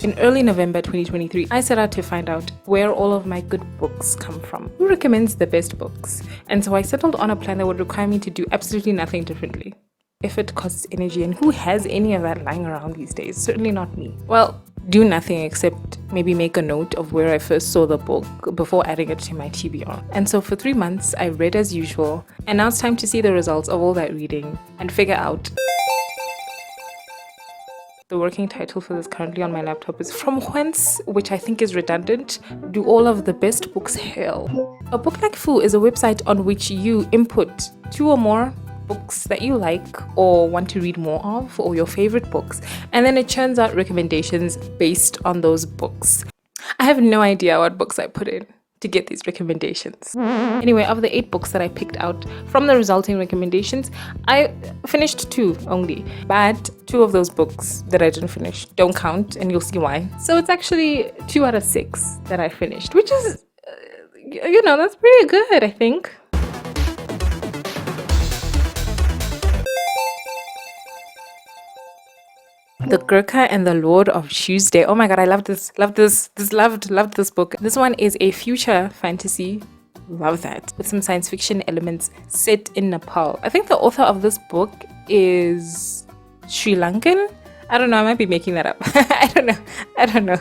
In early November 2023, I set out to find out where all of my good books come from. Who recommends the best books? And so I settled on a plan that would require me to do absolutely nothing differently. Effort costs energy, and who has any of that lying around these days? Certainly not me. Well, do nothing except maybe make a note of where I first saw the book before adding it to my TBR. And so for 3 months, I read as usual, and now it's time to see the results of all that reading and figure out. The working title for this currently on my laptop is From Whence, which I think is redundant, do all of the best books hail? A Book Like Foo is a website on which you input 2 or more books that you like or want to read more of, or your favorite books, and then it churns out recommendations based on those books. I have no idea what books I put in to get these recommendations. Anyway, of the 8 books that I picked out from the resulting recommendations, I finished 2 only. But 2 of those books that I didn't finish don't count, and you'll see why. So it's actually 2 out of 6 that I finished, which is, that's pretty good, I think. The Gurkha and the Lord of Tuesday. Oh my god, I loved this book. This one is a future fantasy. Love that. With some science fiction elements set in Nepal. I think the author of this book is Sri Lankan. I don't know, I might be making that up. I don't know.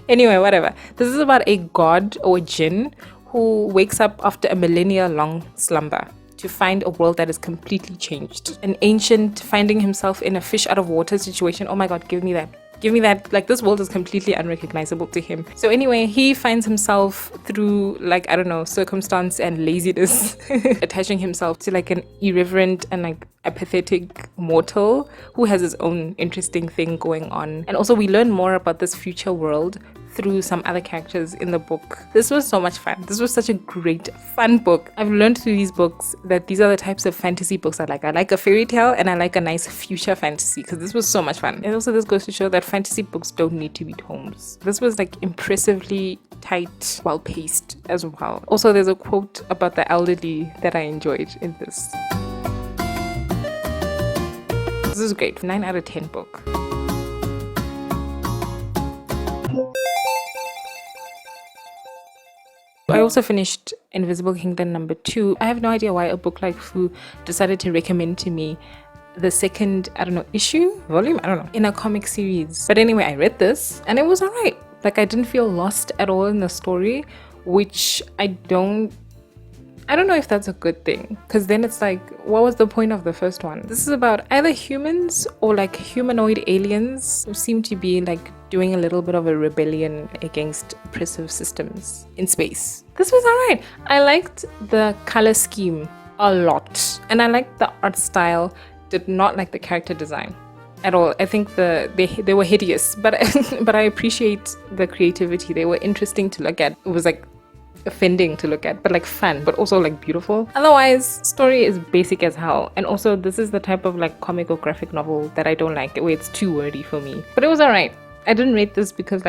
Anyway, whatever. This is about a god or jinn who wakes up after a millennia-long slumber to find a world that is completely changed. An ancient finding himself in a fish out of water situation. Oh my god, give me that. Like, this world is completely unrecognizable to him. So anyway, he finds himself through, circumstance and laziness attaching himself to an irreverent and apathetic mortal who has his own interesting thing going on. And also we learn more about this future world through some other characters in the book. This was so much fun. This was such a great, fun book. I've learned through these books that these are the types of fantasy books I like. I like a fairy tale and I like a nice future fantasy, because this was so much fun. And also this goes to show that fantasy books don't need to be tomes. This was impressively tight, well paced as well. Also, there's a quote about the elderly that I enjoyed in this. This is great. 9 out of 10 book. I also finished Invisible Kingdom number 2. I have no idea why A Book Like Foo decided to recommend to me the second, volume, in a comic series. But anyway, I read this and it was alright. I didn't feel lost at all in the story, which I don't know if that's a good thing, because then it's what was the point of the first one? This is about either humans or humanoid aliens who seem to be doing a little bit of a rebellion against oppressive systems in space. This was alright. I liked the color scheme a lot, and I liked the art style. Did not like the character design at all. I think they were hideous, but but I appreciate the creativity. They were interesting to look at. It was offending to look at, but fun, but also beautiful. Otherwise, story is basic as hell. And also, this is the type of comic or graphic novel that I don't like, where it's too wordy for me. But it was alright. I didn't rate this because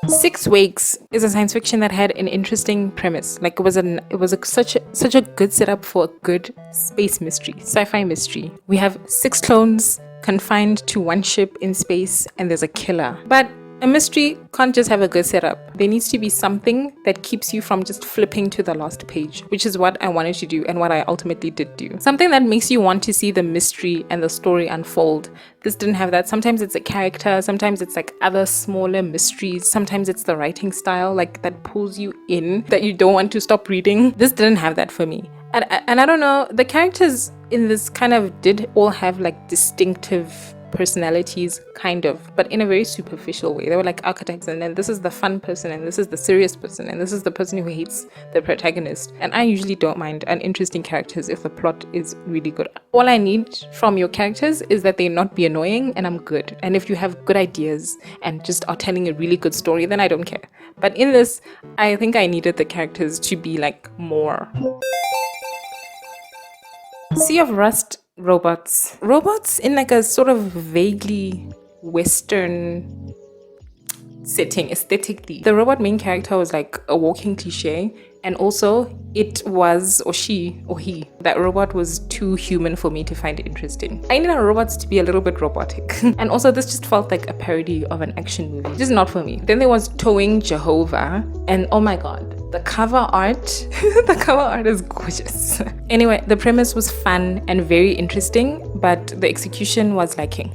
6 Wakes is a science fiction that had an interesting premise. It was such a good setup for a good space mystery, sci-fi mystery. We have 6 clones confined to one ship in space, and there's a killer. But a mystery can't just have a good setup. There needs to be something that keeps you from just flipping to the last page, which is what I wanted to do and what I ultimately did do. Something that makes you want to see the mystery and the story unfold. This didn't have that. Sometimes it's a character, sometimes it's other smaller mysteries, sometimes it's the writing style that pulls you in, that you don't want to stop reading. This didn't have that for me. And I don't know, the characters in this did all have distinctive personalities, but in a very superficial way. They were archetypes, and then this is the fun person, and this is the serious person, and this is the person who hates the protagonist. And I usually don't mind uninteresting characters if the plot is really good. All I need from your characters is that they not be annoying, and I'm good. And if you have good ideas and just are telling a really good story, then I don't care. But in this, I think I needed the characters to be more. Sea of Rust robots in a sort of vaguely Western setting aesthetically. The robot main character was a walking cliche, And also, it was, or she, or he, that robot was too human for me to find interesting. I need our robots to be a little bit robotic. And also, this just felt like a parody of an action movie. Just not for me. Then there was Towing Jehova, and oh my god, the cover art, the cover art is gorgeous. Anyway, the premise was fun and very interesting, but the execution was lacking.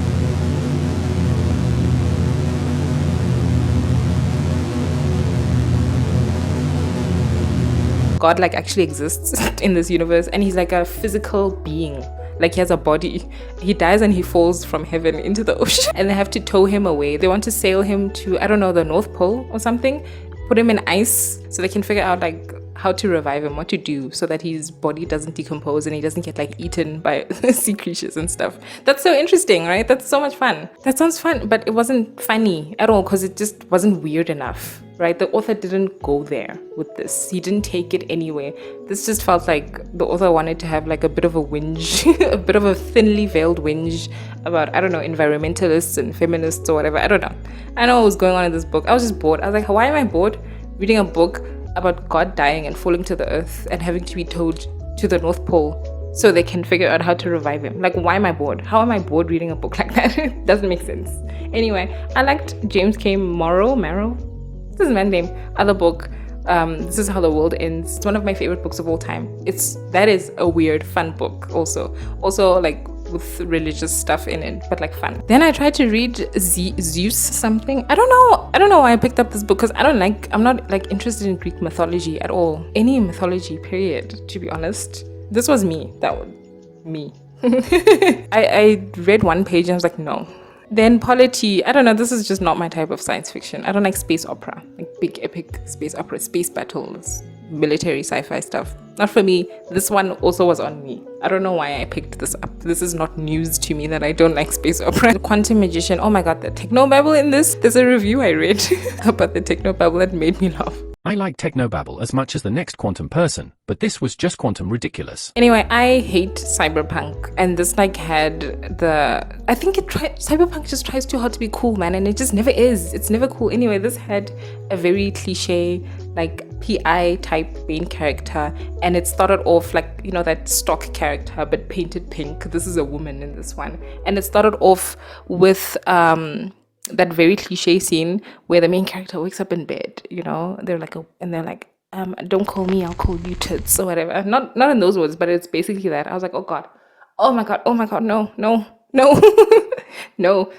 God like actually exists in this universe, and he's like a physical being. Like he has a body. He dies and he falls from heaven into the ocean and they have to tow him away. They want to sail him to, I don't know, the North Pole or something, put him in ice so they can figure out like how to revive him, what to do so that his body doesn't decompose and he doesn't get like eaten by sea creatures and stuff. That's so interesting, right? That's so much fun. That sounds fun, but it wasn't funny at all because it just wasn't weird enough, right? The author didn't go there with this. He didn't take it anywhere. This just felt like the author wanted to have like a bit of a whinge, a bit of a thinly veiled whinge about, I don't know, environmentalists and feminists or whatever. I don't know. I know what was going on in this book. I was just bored. I was like, why am I bored reading a book about God dying and falling to the earth and having to be towed to the North Pole so they can figure out how to revive him? Like, why am I bored? How am I bored reading a book like that? It doesn't make sense. Anyway, I liked James K. Morrow. This is a man's name. Other book. This is How the World Ends. It's one of my favorite books of all time. That is a weird, fun book also like with religious stuff in it, but like fun. Then I tried to read Zeus something. I don't know why I picked up this book because I'm not like interested in Greek mythology at all. Any mythology, period, to be honest. This was me. That was me. I read one page and I was like, no. Then polity, I don't know, this is just not my type of science fiction. I don't like space opera, like big epic space opera, space battles, military sci-fi stuff. Not for me. This one also was on me. I don't know why I picked this up. This is not news to me that I don't like space opera. The Quantum Magician, oh my god, the technobabble in this. There's a review I read about the technobabble that made me laugh. I like technobabble as much as the next quantum person, but this was just quantum ridiculous. Anyway, I hate cyberpunk, and this like had cyberpunk just tries too hard to be cool, man, and it just never is. It's never cool. Anyway, this had a very cliche like PI type main character, and it started off like, you know, that stock character but painted pink. This is a woman in this one, and it started off with that very cliche scene where the main character wakes up in bed, you know, they're like don't call me, I'll call you tits or whatever. Not in those words, but it's basically that. I was like, oh my god, no no.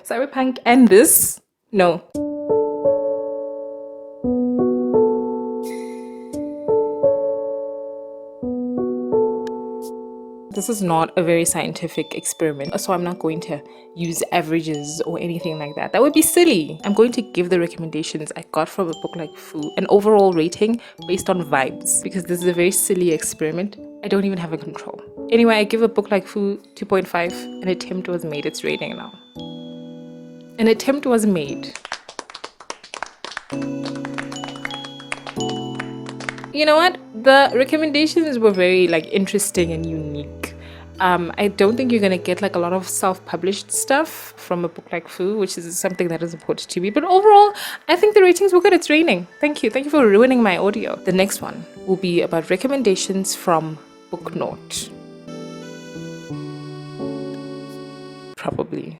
Cyberpunk and this, no. This is not a very scientific experiment, so I'm not going to use averages or anything like that. That would be silly. I'm going to give the recommendations I got from A Book Like Foo an overall rating based on vibes, because this is a very silly experiment. I don't even have a control. Anyway, I give A Book Like Foo 2.5. An attempt was made. It's rating now. An attempt was made. You know what? The recommendations were very like interesting and unique. I don't think you're gonna get like a lot of self-published stuff from A Book Like Foo, which is something that is important to me. But overall, I think the ratings were good. It's raining. Thank you for ruining my audio. The next one will be about recommendations from Book Note. Probably.